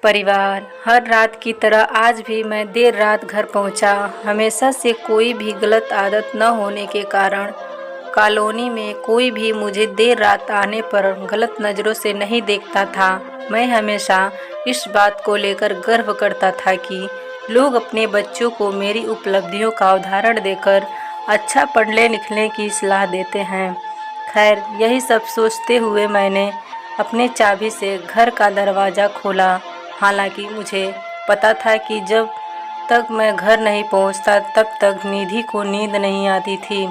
परिवार। हर रात की तरह आज भी मैं देर रात घर पहुंचा। हमेशा से कोई भी गलत आदत न होने के कारण कॉलोनी में कोई भी मुझे देर रात आने पर गलत नज़रों से नहीं देखता था। मैं हमेशा इस बात को लेकर गर्व करता था कि लोग अपने बच्चों को मेरी उपलब्धियों का उदाहरण देकर अच्छा पढ़ने लिखने की सलाह देते हैं। खैर, यही सब सोचते हुए मैंने अपने चाबी से घर का दरवाज़ा खोला। हालांकि मुझे पता था कि जब तक मैं घर नहीं पहुंचता तब तक निधि को नींद नहीं आती थी,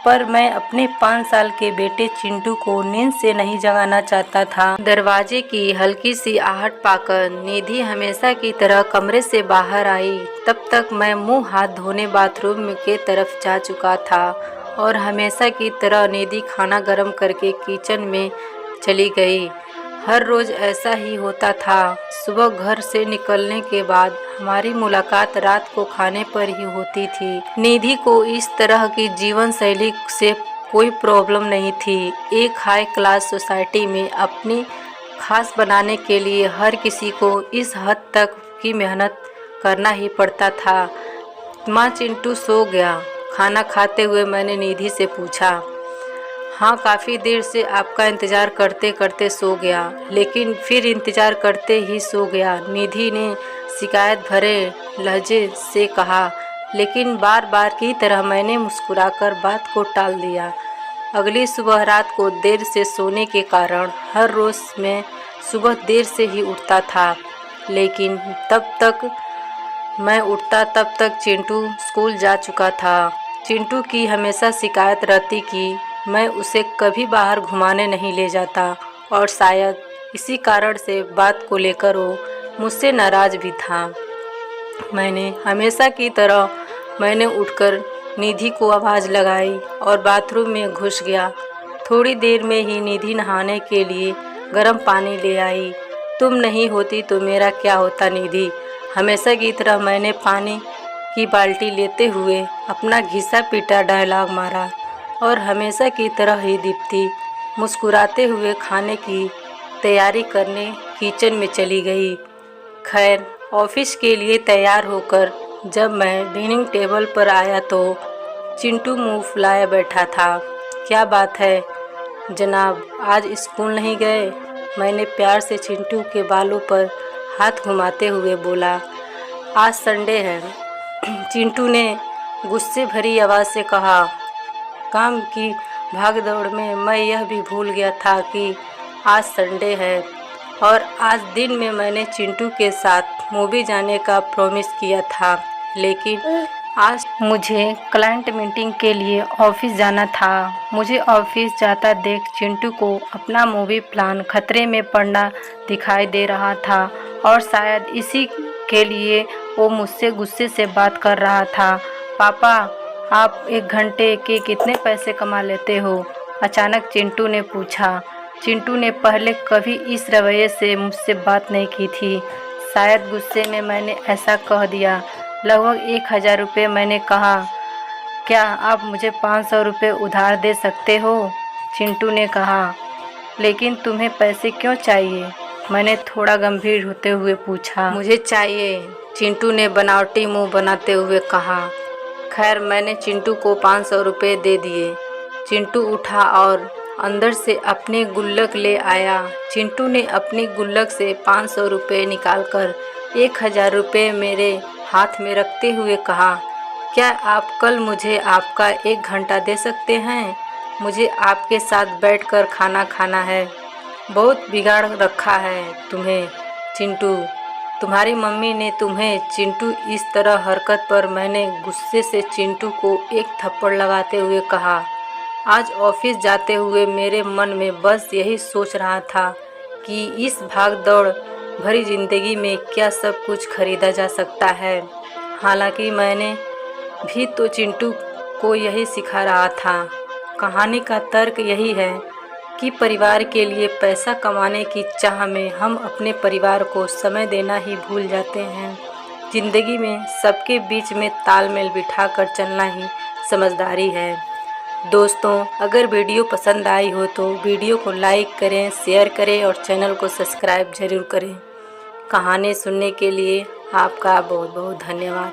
पर मैं अपने 5 साल के बेटे चिंटू को नींद से नहीं जगाना चाहता था। दरवाजे की हल्की सी आहट पाकर निधि हमेशा की तरह कमरे से बाहर आई। तब तक मैं मुंह हाथ धोने बाथरूम के तरफ जा चुका था और हमेशा की तरह निधि खाना गर्म करके किचन में चली गई। हर रोज़ ऐसा ही होता था। सुबह घर से निकलने के बाद हमारी मुलाकात रात को खाने पर ही होती थी। निधि को इस तरह की जीवन शैली से कोई प्रॉब्लम नहीं थी। एक हाई क्लास सोसाइटी में अपनी खास बनाने के लिए हर किसी को इस हद तक की मेहनत करना ही पड़ता था। माँ, चिंटू सो गया? खाना खाते हुए मैंने निधि से पूछा। हाँ, काफ़ी देर से आपका इंतज़ार करते करते सो गया, लेकिन फिर इंतज़ार करते ही सो गया, निधि ने शिकायत भरे लहजे से कहा। लेकिन बार बार की तरह मैंने मुस्कुराकर बात को टाल दिया। अगली सुबह रात को देर से सोने के कारण हर रोज़ मैं सुबह देर से ही उठता था, लेकिन तब तक मैं उठता तब तक चिंटू स्कूल जा चुका था। चिंटू की हमेशा शिकायत रहती कि मैं उसे कभी बाहर घुमाने नहीं ले जाता और शायद इसी कारण से बात को लेकर वो मुझसे नाराज़ भी था। मैंने हमेशा की तरह मैंने उठकर निधि को आवाज़ लगाई और बाथरूम में घुस गया। थोड़ी देर में ही निधि नहाने के लिए गर्म पानी ले आई। तुम नहीं होती तो मेरा क्या होता निधि? हमेशा की तरह मैंने पानी की बाल्टी लेते हुए अपना घिसा पीटा डायलॉग मारा और हमेशा की तरह ही दीप्ति मुस्कुराते हुए खाने की तैयारी करने किचन में चली गई। खैर, ऑफिस के लिए तैयार होकर जब मैं डाइनिंग टेबल पर आया तो चिंटू मुंह फुलाए बैठा था। क्या बात है जनाब, आज स्कूल नहीं गए? मैंने प्यार से चिंटू के बालों पर हाथ घुमाते हुए बोला। आज संडे है, चिंटू ने गुस्से भरी आवाज़ से कहा। काम की भागदौड़ में मैं यह भी भूल गया था कि आज संडे है और आज दिन में मैंने चिंटू के साथ मूवी जाने का प्रॉमिस किया था, लेकिन आज मुझे क्लाइंट मीटिंग के लिए ऑफिस जाना था। मुझे ऑफिस जाता देख चिंटू को अपना मूवी प्लान खतरे में पड़ना दिखाई दे रहा था और शायद इसी के लिए वो मुझसे गुस्से से बात कर रहा था। पापा, आप 1 घंटे के कितने पैसे कमा लेते हो? अचानक चिंटू ने पूछा। चिंटू ने पहले कभी इस रवैये से मुझसे बात नहीं की थी। शायद गुस्से में मैंने ऐसा कह दिया। लगभग 1000 रुपये, मैंने कहा। क्या आप मुझे 500 रुपये उधार दे सकते हो? चिंटू ने कहा। लेकिन तुम्हें पैसे क्यों चाहिए? मैंने थोड़ा गंभीर होते हुए पूछा। मुझे चाहिए, चिंटू ने बनावटी मुंह बनाते हुए कहा। खैर, मैंने चिंटू को 500 रुपये दे दिए। चिंटू उठा और अंदर से अपने गुल्लक ले आया। चिंटू ने अपनी गुल्लक से 500 रुपये निकालकर 1000 रुपये मेरे हाथ में रखते हुए कहा। क्या आप कल मुझे आपका 1 घंटा दे सकते हैं? मुझे आपके साथ बैठकर खाना खाना है। बहुत बिगाड़ रखा है तुम्हें चिंटू। तुम्हारी मम्मी ने तुम्हें। चिंटू इस तरह हरकत पर मैंने गुस्से से चिंटू को एक थप्पड़ लगाते हुए कहा। आज ऑफिस जाते हुए मेरे मन में बस यही सोच रहा था कि इस भाग दौड़ भरी ज़िंदगी में क्या सब कुछ खरीदा जा सकता है। हालांकि मैंने भी तो चिंटू को यही सिखा रहा था। कहानी का तर्क यही है कि परिवार के लिए पैसा कमाने की चाह में हम अपने परिवार को समय देना ही भूल जाते हैं। ज़िंदगी में सबके बीच में तालमेल बिठाकर चलना ही समझदारी है। दोस्तों, अगर वीडियो पसंद आई हो तो वीडियो को लाइक करें, शेयर करें और चैनल को सब्सक्राइब ज़रूर करें, कहानी सुनने के लिए आपका बहुत बहुत धन्यवाद।